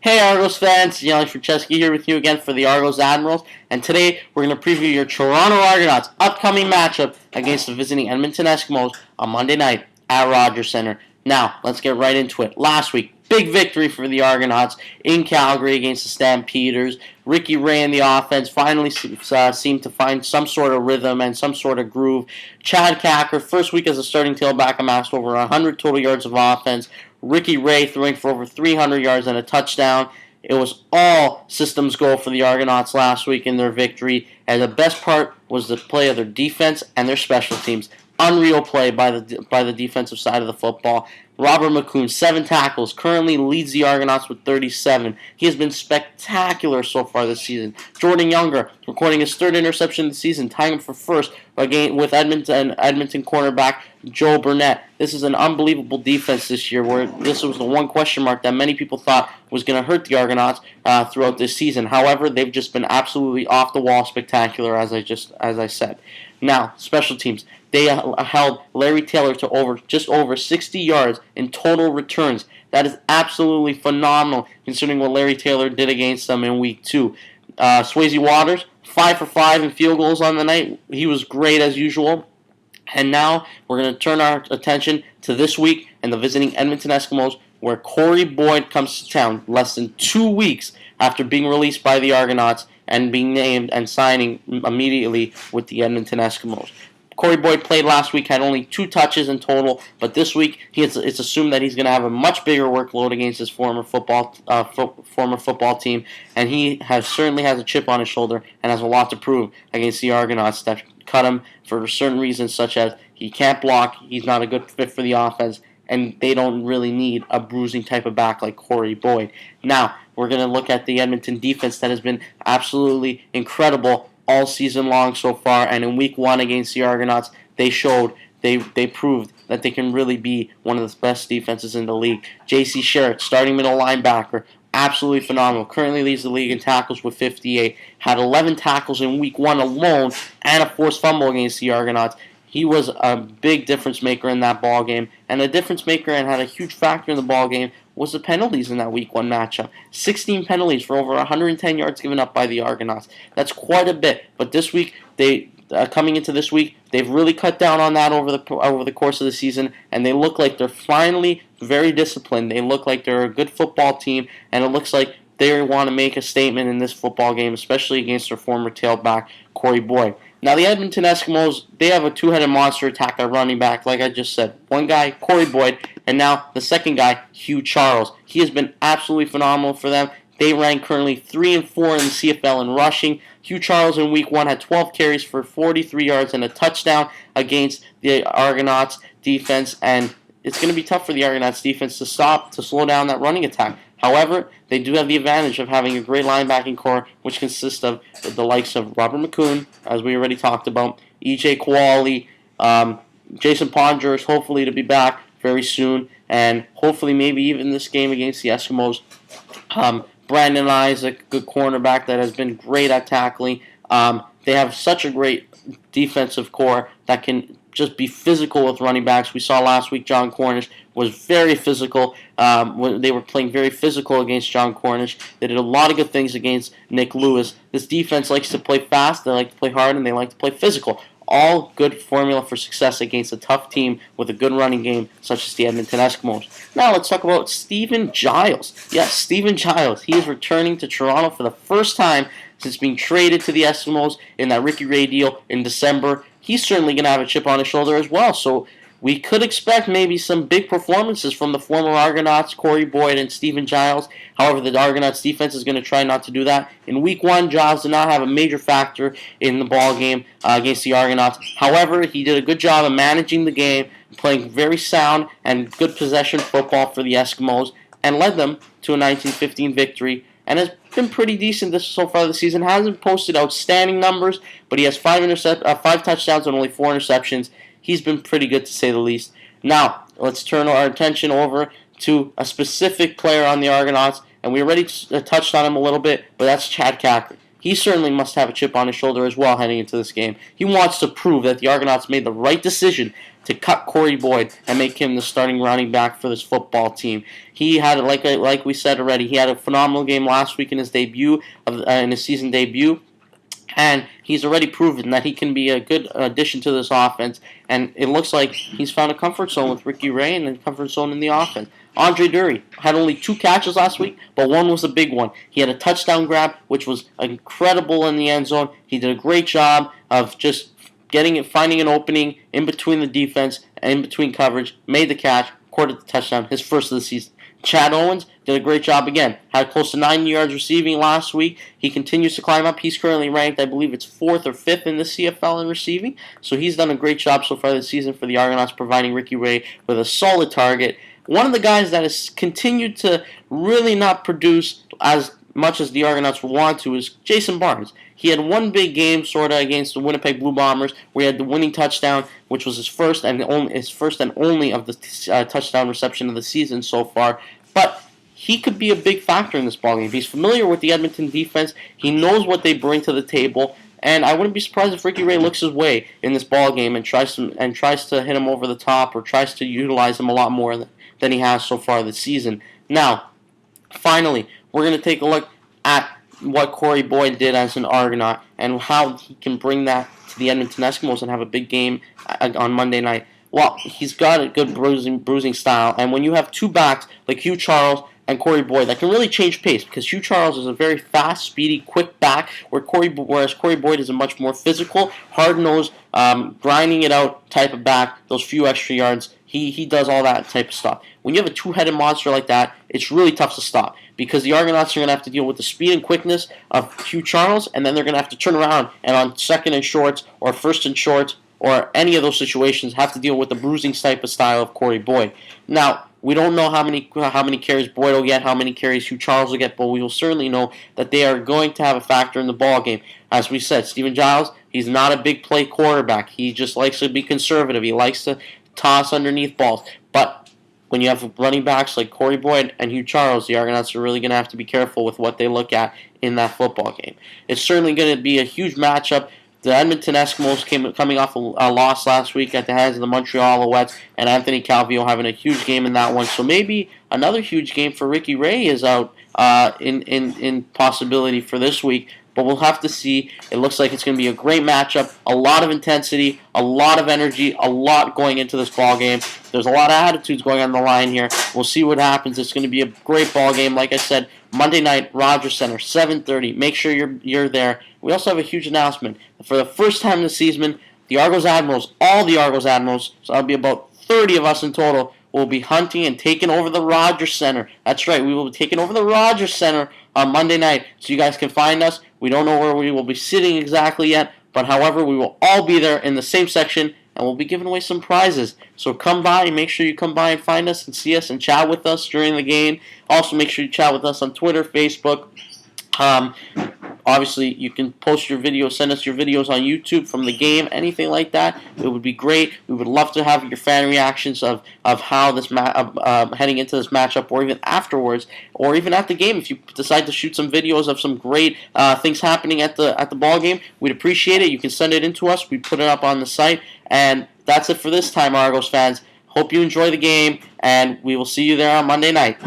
Hey Argos fans, Yannick Franceschi here with you again for the Argos Admirals, and today we're going to preview your Toronto Argonauts' upcoming matchup against the visiting Edmonton Eskimos on Monday night at Rogers Centre. Now, let's get right into it. Last week, big victory for the Argonauts in Calgary against the Stampeders. Ricky Ray in the offense finally seemed to find some sort of rhythm and some sort of groove. Chad Kacker, first week as a starting tailback, amassed over 100 total yards of offense. Ricky Ray throwing for over 300 yards and a touchdown. It was all systems go for the Argonauts last week in their victory, and the best part was the play of their defense and their special teams. Unreal play by the defensive side of the football. Robert McCoon, 7 tackles, currently leads the Argonauts with 37. He has been spectacular so far this season. Jordan Younger recording his 3rd interception of the season, tying him for first again with Edmonton cornerback Joe Burnett. This is an unbelievable defense this year, where this was the one question mark that many people thought was going to hurt the Argonauts throughout this season. However, they've just been absolutely off the wall spectacular, as I said. Now, special teams. They held Larry Taylor to just over 60 yards in total returns. That is absolutely phenomenal, considering what Larry Taylor did against them in Week 2. Swayze Waters, 5 for 5 in field goals on the night. He was great as usual. And now we're going to turn our attention to this week and the visiting Edmonton Eskimos, where Cory Boyd comes to town less than 2 weeks after being released by the Argonauts and being named and signing immediately with the Edmonton Eskimos. Cory Boyd played last week, had only 2 touches in total, but this week it's assumed that he's going to have a much bigger workload against his former football team, and he certainly has a chip on his shoulder and has a lot to prove against the Argonauts that cut him for certain reasons, such as he can't block, he's not a good fit for the offense, and they don't really need a bruising type of back like Cory Boyd. Now, we're going to look at the Edmonton defense that has been absolutely incredible all season long so far, and in Week 1 against the Argonauts, they proved that they can really be one of the best defenses in the league. J.C. Sherritt, starting middle linebacker, absolutely phenomenal. Currently leads the league in tackles with 58. Had 11 tackles in Week 1 alone and a forced fumble against the Argonauts. He was a big difference maker in that ball game, and a difference maker and had a huge factor in the ball game was the penalties in that Week 1 matchup. 16 penalties for over 110 yards given up by the Argonauts. That's quite a bit, but this week, coming into this week, they've really cut down on that over the course of the season, and they look like they're finally very disciplined. They look like they're a good football team, and it looks like they want to make a statement in this football game, especially against their former tailback, Cory Boyd. Now, the Edmonton Eskimos, they have a 2-headed monster attack at running back, like I just said. One guy, Cory Boyd, and now the second guy, Hugh Charles. He has been absolutely phenomenal for them. They rank currently 3 and 4 in the CFL in rushing. Hugh Charles in Week 1 had 12 carries for 43 yards and a touchdown against the Argonauts defense, and it's going to be tough for the Argonauts defense to slow down that running attack. However, they do have the advantage of having a great linebacking core, which consists of the likes of Robert McCoon, as we already talked about, E.J. Kowali, Jason Ponders, hopefully to be back very soon, and hopefully maybe even this game against the Eskimos. Brandon Isaac, good cornerback that has been great at tackling. They have such a great defensive core that can just be physical with running backs. We saw last week John Cornish was very physical. They were playing very physical against John Cornish. They did a lot of good things against Nick Lewis. This defense likes to play fast, they like to play hard, and they like to play physical. All good formula for success against a tough team with a good running game, such as the Edmonton Eskimos. Now let's talk about Stephen Giles. Yes, Stephen Giles. He is returning to Toronto for the first time since being traded to the Eskimos in that Ricky Ray deal in December. He's certainly going to have a chip on his shoulder as well, so we could expect maybe some big performances from the former Argonauts, Cory Boyd and Stephen Giles. However, the Argonauts defense is going to try not to do that. In Week 1, Giles did not have a major factor in the ball game against the Argonauts. However, he did a good job of managing the game, playing very sound and good possession football for the Eskimos, and led them to a 19-15 victory, and has been pretty decent so far this season. Hasn't posted outstanding numbers, but he has 5 touchdowns and only 4 interceptions. He's been pretty good, to say the least. Now, let's turn our attention over to a specific player on the Argonauts, and we already touched on him a little bit, but that's Chad Kacker. He certainly must have a chip on his shoulder as well heading into this game. He wants to prove that the Argonauts made the right decision to cut Cory Boyd and make him the starting running back for this football team. He had, like we said already, he had a phenomenal game last week in his debut, in his season debut. And he's already proven that he can be a good addition to this offense. And it looks like he's found a comfort zone with Ricky Ray and a comfort zone in the offense. Andre Dury had only 2 catches last week, but one was a big one. He had a touchdown grab, which was incredible in the end zone. He did a great job of just finding an opening in between the defense and in between coverage, made the catch, recorded the touchdown, his first of the season. Chad Owens did a great job again. Had close to 9 yards receiving last week. He continues to climb up. He's currently ranked, I believe it's 4th or 5th in the CFL in receiving. So he's done a great job so far this season for the Argonauts, providing Ricky Ray with a solid target. One of the guys that has continued to really not produce as much as the Argonauts want to is Jason Barnes. He had one big game, sort of, against the Winnipeg Blue Bombers, where he had the winning touchdown, which was his first and only of the touchdown reception of the season so far. But he could be a big factor in this ballgame. He's familiar with the Edmonton defense. He knows what they bring to the table. And I wouldn't be surprised if Ricky Ray looks his way in this ballgame and tries to hit him over the top or tries to utilize him a lot more than he has so far this season. Now, finally, we're going to take a look at what Cory Boyd did as an Argonaut and how he can bring that to the Edmonton Eskimos and have a big game on Monday night. Well, he's got a good bruising style, and when you have 2 backs like Hugh Charles and Cory Boyd, that can really change pace because Hugh Charles is a very fast, speedy, quick back, whereas Cory Boyd is a much more physical, hard-nosed, grinding it out type of back, those few extra yards. He does all that type of stuff. When you have a 2-headed monster like that, it's really tough to stop because the Argonauts are going to have to deal with the speed and quickness of Hugh Charles, and then they're going to have to turn around and on 2nd and shorts or 1st and shorts or any of those situations have to deal with the bruising type of style of Cory Boyd. Now, we don't know how many carries Boyd will get, how many carries Hugh Charles will get, but we will certainly know that they are going to have a factor in the ball game. As we said, Stephen Giles, he's not a big play quarterback. He just likes to be conservative. He likes to toss underneath balls. But when you have running backs like Cory Boyd and Hugh Charles, the Argonauts are really going to have to be careful with what they look at in that football game. It's certainly going to be a huge matchup. The Edmonton Eskimos coming off a loss last week at the hands of the Montreal Alouettes, and Anthony Calvillo having a huge game in that one. So maybe another huge game for Ricky Ray is out in possibility for this week. But we'll have to see. It looks like it's going to be a great matchup, a lot of intensity, a lot of energy, a lot going into this ball game. There's a lot of attitudes going on the line here. We'll see what happens. It's going to be a great ball game. Like I said, Monday night, Rogers Center, 7:30. Make sure you're there. We also have a huge announcement. For the first time this season, the Argos Admirals, all the Argos Admirals, so that'll be about 30 of us in total, will be hunting and taking over the Rogers Center. That's right, we will be taking over the Rogers Center on Monday night, so you guys can find us. We don't know where we will be sitting exactly yet, but however, we will all be there in the same section, and we'll be giving away some prizes. So come by, and make sure you come by and find us and see us and chat with us during the game. Also, make sure you chat with us on Twitter, Facebook. Obviously, you can post your videos, send us your videos on YouTube from the game, anything like that. It would be great. We would love to have your fan reactions of how this heading into this matchup, or even afterwards, or even at the game. If you decide to shoot some videos of some great things happening at the ball game, we'd appreciate it. You can send it in to us. We put it up on the site, and that's it for this time, Argos fans. Hope you enjoy the game, and we will see you there on Monday night.